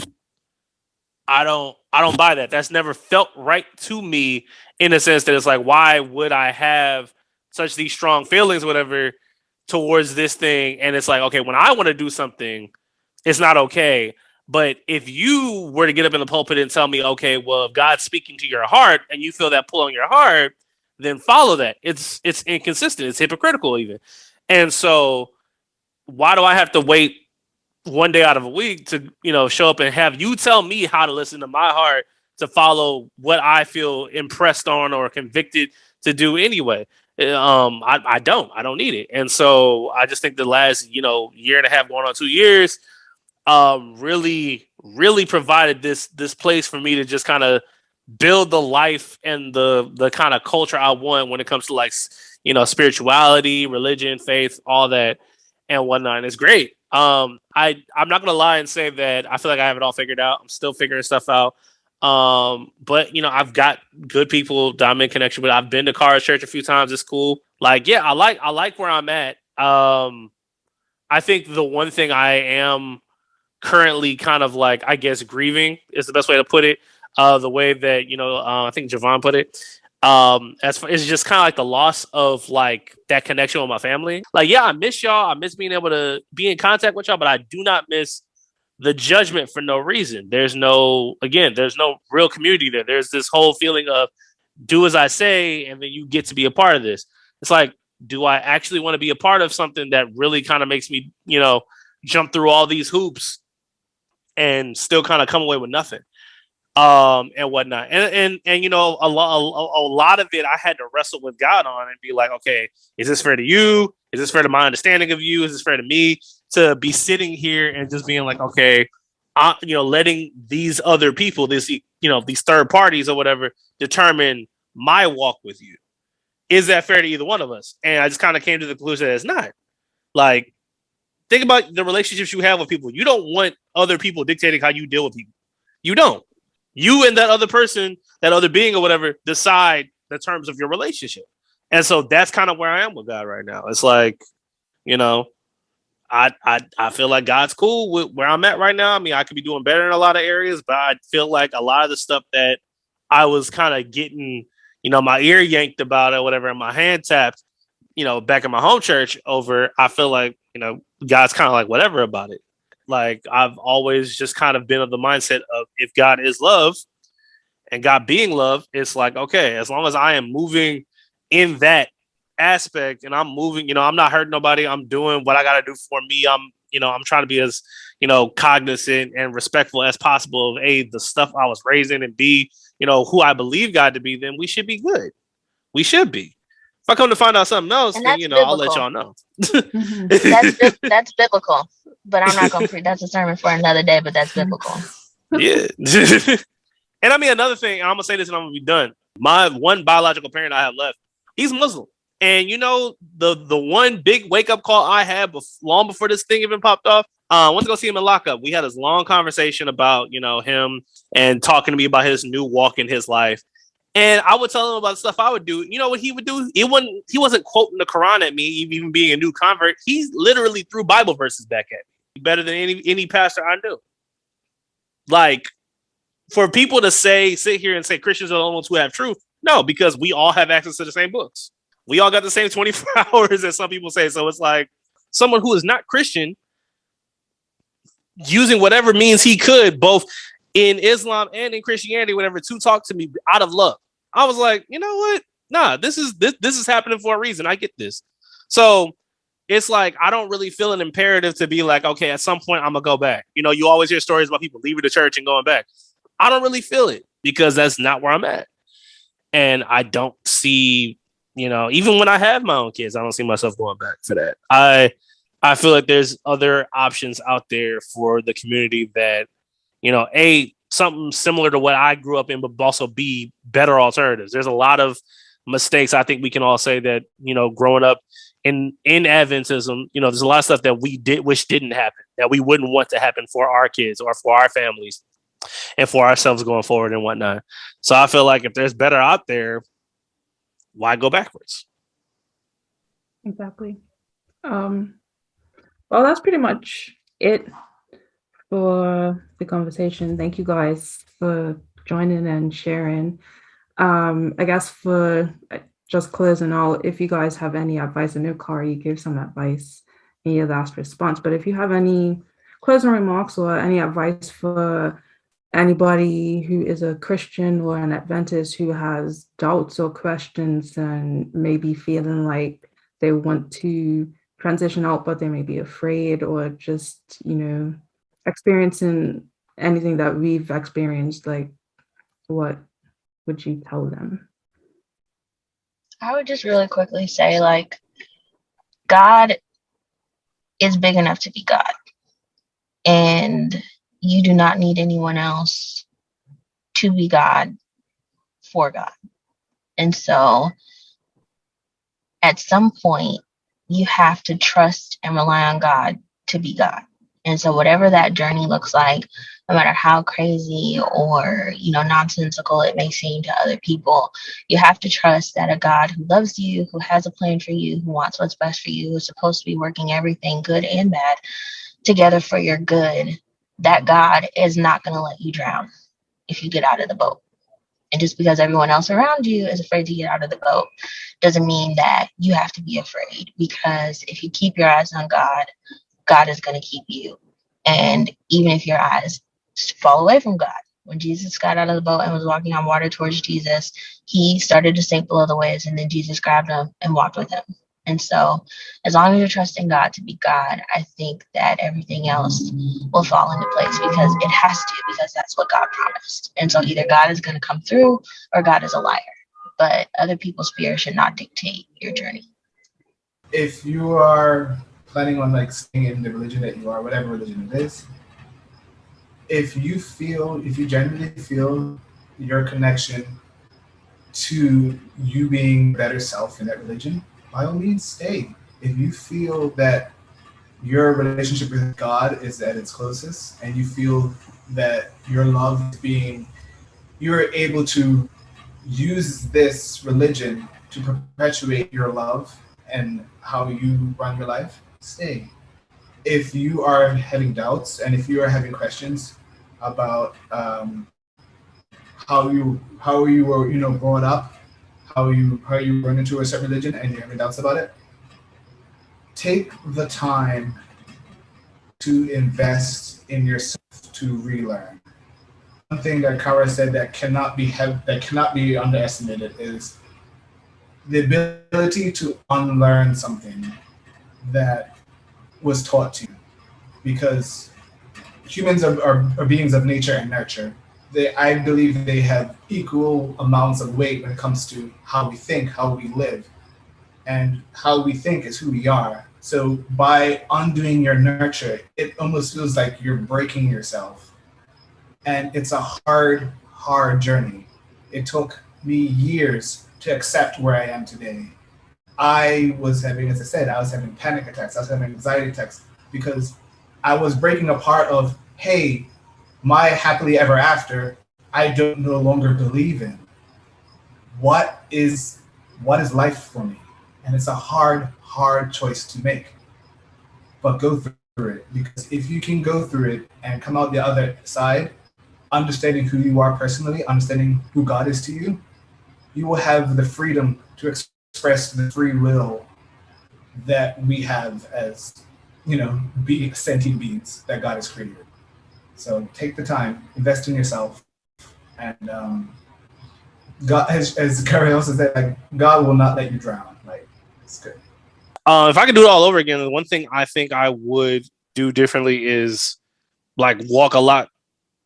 I don't buy that. That's never felt right to me in a sense that it's like, why would I have such these strong feelings, whatever, towards this thing? And it's like, okay, when I want to do something, it's not okay. But if you were to get up in the pulpit and tell me, okay, well, if God's speaking to your heart and you feel that pull on your heart, then follow that. It's inconsistent. It's hypocritical even. And so why do I have to wait one day out of a week to, show up and have you tell me how to listen to my heart to follow what I feel impressed on or convicted to do anyway? I don't need it. And so I just think the last, year and a half going on 2 years, really, really provided this place for me to just kind of build the life and the kind of culture I want when it comes to like, spirituality, religion, faith, all that and whatnot. And it's great. I'm not gonna lie and say that I feel like I have it all figured out. I'm still figuring stuff out. But I've got good people that I'm in connection with. I've been to Carr's Church a few times. It's cool. Like, yeah, I like where I'm at. I think the one thing I am currently kind of like, I guess, grieving is the best way to put it. The way that I think Jovan put it. It's just kind of like the loss of like that connection with my family. Like, yeah, I miss y'all. I miss being able to be in contact with y'all, but I do not miss the judgment for no reason. There's no real community there. There's this whole feeling of do as I say, and then you get to be a part of this. It's like, do I actually want to be a part of something that really kind of makes me, jump through all these hoops and still kind of come away with nothing? And whatnot. And a lot of it I had to wrestle with God on and be like, okay, is this fair to you? Is this fair to my understanding of you? Is this fair to me to be sitting here and just being like, okay, letting these other people, these third parties or whatever, determine my walk with you? Is that fair to either one of us? And I just kind of came to the conclusion that it's not. Like, think about the relationships you have with people. You don't want other people dictating how you deal with people. You don't. You and that other person, that other being or whatever, decide the terms of your relationship. And so that's kind of where I am with God right now. It's like, I feel like God's cool with where I'm at right now. I mean, I could be doing better in a lot of areas, but I feel like a lot of the stuff that I was kind of getting, my ear yanked about or whatever, and my hand tapped, back in my home church over, I feel like, God's kind of like whatever about it. Like, I've always just kind of been of the mindset of, if God is love and God being love, it's like, okay, as long as I am moving in that aspect and I'm moving, I'm not hurting nobody. I'm doing what I got to do for me. I'm trying to be as, cognizant and respectful as possible of A, the stuff I was raised in, and B, who I believe God to be, then we should be good. We should be. If I come to find out something else, then, I'll let y'all know. That's biblical. But I'm not going to preach. That's a sermon for another day, but that's biblical. Yeah. And I mean, another thing, I'm going to say this and I'm going to be done. My one biological parent I have left, he's Muslim. And the one big wake-up call I had long before this thing even popped off, I went to go see him in lockup. We had this long conversation about, him and talking to me about his new walk in his life. And I would tell him about the stuff I would do. You know what he would do? He wasn't quoting the Quran at me, even being a new convert. He literally threw Bible verses back at me, better than any pastor I knew. Like, for people to sit here and say Christians are the only ones who have truth, no, because we all have access to the same books. We all got the same 24 hours, as some people say. So it's like someone who is not Christian using whatever means he could, both in Islam and in Christianity, whatever, to talk to me out of love. I was like, you know what? Nah, this is happening for a reason. I get this. So it's like, I don't really feel an imperative to be like, okay, at some point I'm gonna go back. You always hear stories about people leaving the church and going back. I don't really feel it because that's not where I'm at. And I don't see, even when I have my own kids, I don't see myself going back for that. I feel like there's other options out there for the community that, A, something similar to what I grew up in, but also B, better alternatives. There's a lot of mistakes I think we can all say that, growing up in Adventism, there's a lot of stuff that we wish didn't happen, that we wouldn't want to happen for our kids or for our families and for ourselves going forward and whatnot. So I feel like if there's better out there, why go backwards? Exactly. Well, that's pretty much it for the conversation. Thank you guys for joining and sharing. I guess for just closing out, if you guys have any advice, I know Kari gave some advice in your last response, but if you have any closing remarks or any advice for anybody who is a Christian or an Adventist who has doubts or questions and maybe feeling like they want to transition out, but they may be afraid, or just, experiencing anything that we've experienced, like, what would you tell them? I would just really quickly say, like, God is big enough to be God. And you do not need anyone else to be God. for God. And so at some point, you have to trust and rely on God to be God. And so whatever that journey looks like, no matter how crazy or, nonsensical it may seem to other people, you have to trust that a God who loves you, who has a plan for you, who wants what's best for you, who's supposed to be working everything good and bad together for your good, that God is not going to let you drown if you get out of the boat. And just because everyone else around you is afraid to get out of the boat doesn't mean that you have to be afraid, because if you keep your eyes on God, God is going to keep you. And even if your eyes fall away from God, when Jesus got out of the boat and was walking on water towards Jesus, he started to sink below the waves, and then Jesus grabbed him and walked with him. And so as long as you're trusting God to be God, I think that everything else will fall into place, because it has to, because that's what God promised. And so either God is going to come through or God is a liar. But other people's fear should not dictate your journey. If you are planning on like staying in the religion that you are, whatever religion it is, if you genuinely feel your connection to you being better self in that religion, by all means stay. If you feel that your relationship with God is at its closest, and you feel that your love is you're able to use this religion to perpetuate your love and how you run your life, stay. If you are having doubts and if you are having questions about how you were brought up, how you run into a certain religion and you're having doubts about it, take the time to invest in yourself to relearn. One thing that Kara said that cannot be underestimated is the ability to unlearn something that was taught to you, because humans are beings of nature and nurture. I believe they have equal amounts of weight when it comes to how we think, how we live, and how we think is who we are. So by undoing your nurture, it almost feels like you're breaking yourself. And it's a hard journey. It took me years to accept where I am today. I was having panic attacks, I was having anxiety attacks, because I was breaking apart of, hey, my happily ever after, I don't no longer believe in. What is life for me? And it's a hard choice to make. But go through it, because if you can go through it and come out the other side, understanding who you are personally, understanding who God is to you, you will have the freedom to express the free will that we have as, be sentient beings that God has created. So take the time, invest in yourself, and God, as Carrie also said, like, God will not let you drown. Like, it's good. If I could do it all over again, the one thing I think I would do differently is like walk a lot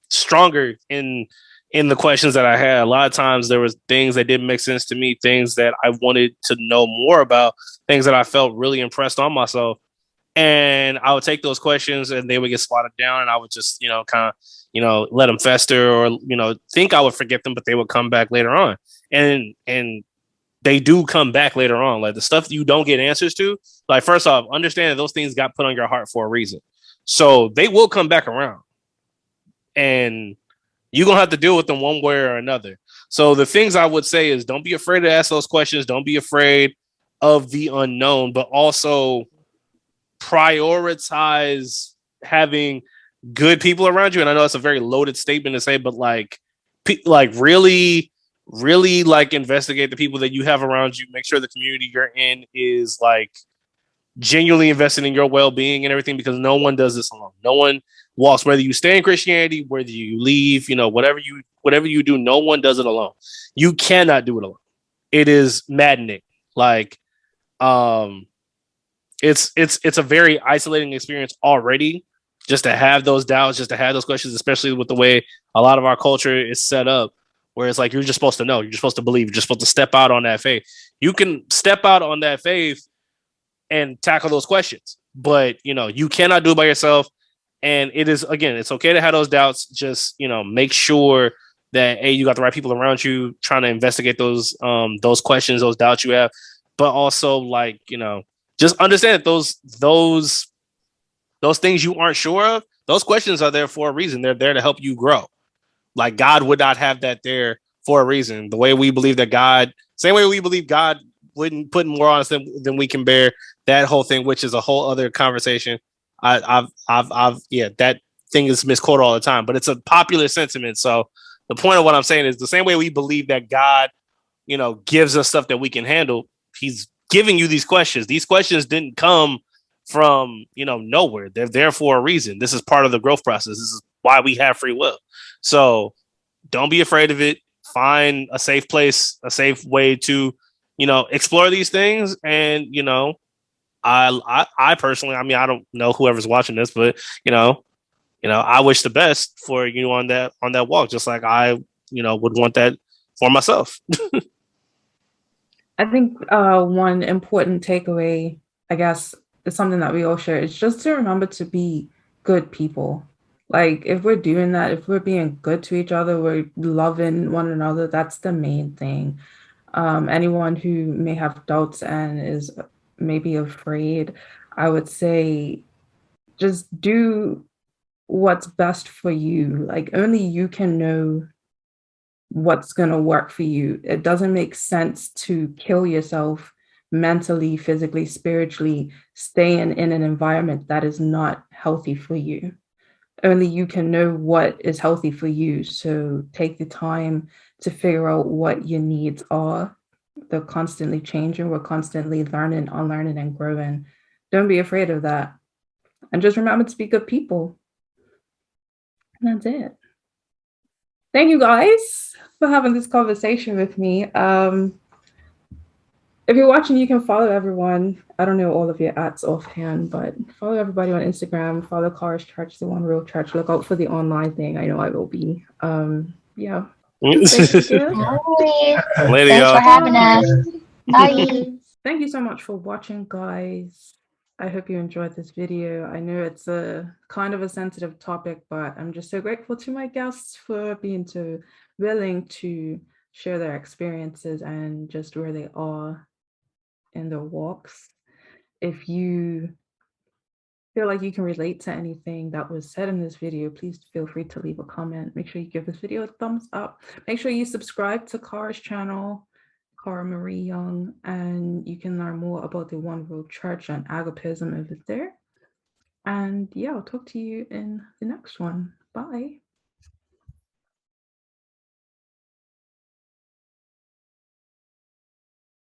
stronger in the questions that I had. A lot of times there was things that didn't make sense to me, things that I wanted to know more about, things that I felt really impressed on myself. And I would take those questions and they would get slotted down, and I would just, kind of, let them fester, or, think I would forget them, but they would come back later on. And they do come back later on. Like the stuff that you don't get answers to, like, first off, understand that those things got put on your heart for a reason. So they will come back around, and you're going to have to deal with them one way or another. So the things I would say is, don't be afraid to ask those questions. Don't be afraid of the unknown, but also prioritize having good people around you. And I know that's a very loaded statement to say, but like really, really like investigate the people that you have around you. Make sure the community you're in is like genuinely invested in your well-being and everything, because no one does this alone. No one walks, whether you stay in Christianity, whether you leave, whatever you do, no one does it alone. You cannot do it alone. It is maddening. Like, it's a very isolating experience already, just to have those doubts, just to have those questions, especially with the way a lot of our culture is set up, where it's like, you're just supposed to know, you're just supposed to believe, you're just supposed to step out on that faith. You can step out on that faith and tackle those questions, but you cannot do it by yourself. And it is, again, it's okay to have those doubts. Just make sure that you got the right people around you trying to investigate those questions, those doubts you have, but also like, just understand that those things you aren't sure of, those questions are there for a reason. They're there to help you grow. Like God would not have that there for a reason. The way we believe that same way we believe God wouldn't put more on us than we can bear. That whole thing, which is a whole other conversation. That thing is misquoted all the time, but it's a popular sentiment. So the point of what I'm saying is the same way we believe that God, gives us stuff that we can handle. He's giving you these questions. These questions didn't come from, nowhere. They're there for a reason. This is part of the growth process. This is why we have free will. So don't be afraid of it. Find a safe place, a safe way to, explore these things. And, I personally, I mean, I don't know whoever's watching this, but, I wish the best for you on that walk, just like I, would want that for myself. I think one important takeaway, I guess, is something that we all share. It's just to remember to be good people. Like if we're doing that, if we're being good to each other, we're loving one another, that's the main thing. Anyone who may have doubts and is maybe afraid, I would say just do what's best for you. Like only you can know what's going to work for you. It doesn't make sense to kill yourself mentally, physically, spiritually, staying in an environment that is not healthy for you. Only you can know what is healthy for you. So take the time to figure out what your needs are. They're constantly changing. We're constantly learning, unlearning, and growing. Don't be afraid of that. And just remember to be good people. And that's it. Thank you guys for having this conversation with me. If you're watching, you can follow everyone. I don't know all of your ads offhand, but follow everybody on Instagram. Follow Cars Church, the One Real Church. Look out for the online thing. I know I will be. Yeah. Thanks again. Later, Thanks y'all. for having us. Bye. Thank you so much for watching, guys. I hope you enjoyed this video. I know it's a kind of a sensitive topic, but I'm just so grateful to my guests for being so willing to share their experiences and just where they are in their walks. If you feel like you can relate to anything that was said in this video, please feel free to leave a comment. Make sure you give this video a thumbs up. Make sure you subscribe to Cara's channel, Cara Marie Young, and you can learn more about the One World Church and agapism over there. And yeah, I'll talk to you in the next one. Bye.